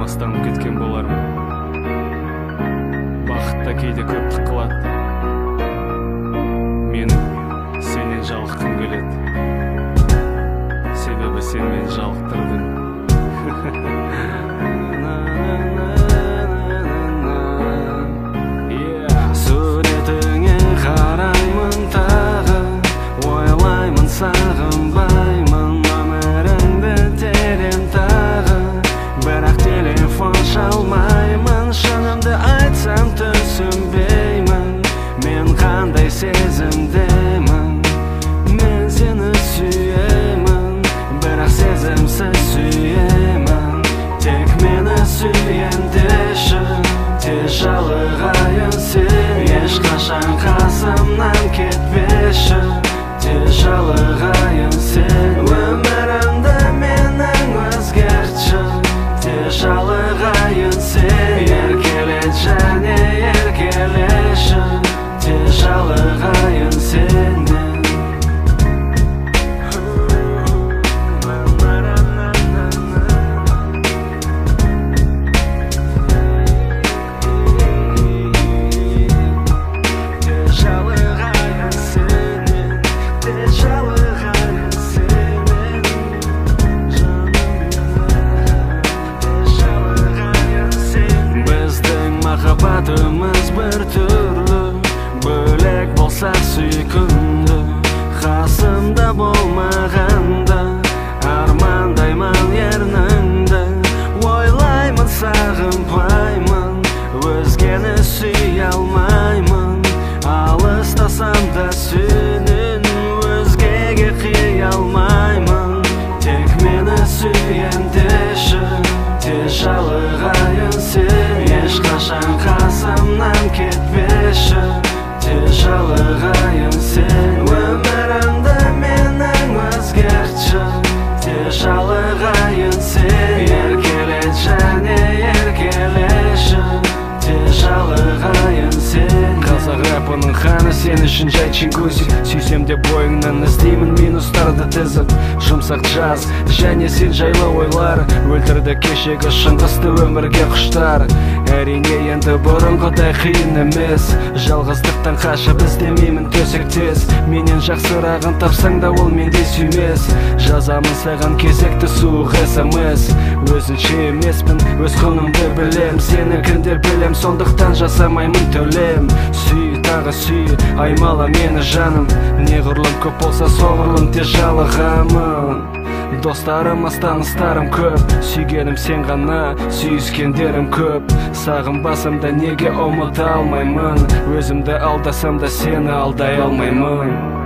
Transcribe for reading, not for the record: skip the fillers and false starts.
мастанып кеткен болармын. Бақыт та кейде көптік қылады. Менің сенен жалыққым келеді. Себебі сен мені жалықтырдың. Суретіңе қараймын тағы, ойлаймын сағынбаймын өміріңді терең тағы, бірақ телефон шалмаймын. Шынымды айтсам түсінбеймін, мен қандай сезімдемін. Мен сені сүйемін, бірақ сезімсіз сүйемін. Тек мені сүйен деші, тез жалығайын сен. Ешқашан қасымнан кетпеші, тез жалығайын сен. Өмірімді менің өзгертші, тез жалығайын сен. Еркелет және еркелеші, тез жалығайын сенен. Махаббатымыз бір түрлі, бөлек болса сүйкімді. Қасымда болмағанда армандаймын ерніңді. Ойлаймын сағынбаймын, өзгені сүйе алмаймын. Алыстасам да сенен өзгеге қия алмаймын. Тек мені сүйен деші, тез жалығайын сен. Ешқашан қасымнан кетпеші, тез жалығайын сен. Өмірімді менің өзгертші, тез жалығайын сен. Еркелет және еркелеші, тез жалығайын сен. Қазақ рэпінің ханы сен үшін жай чингузи. Сүйсем де бойыңнан іздеймін минустарды тізіп. Жұмсақ жаз және сен жайлы ойлар өлтірді кешегі шыңғысты өмірге құштар. Әрине енді бұрынғыдай қиын емес, жалғыздықтан қашып іздемеймін төсектес. Менен жақсырағын тапсаң да ол менде сүймес. Жазамын саған кезекті суық смс. Өзінше емеспін, өз құнымды білем. Сенікін де білем, сондықтан жасамаймын төлем. Сүй, тағы сүй, аймала мені жаным. Неғұрлым көп болса соғұрлым тез жалығамын. Достарым аз, таныстарым көп, сүйгенім сен ғана, сүйіскендерім көп. Сағынбасам да неге ұмыта алмаймын, өзімді алдасам да сені алдай алмаймын.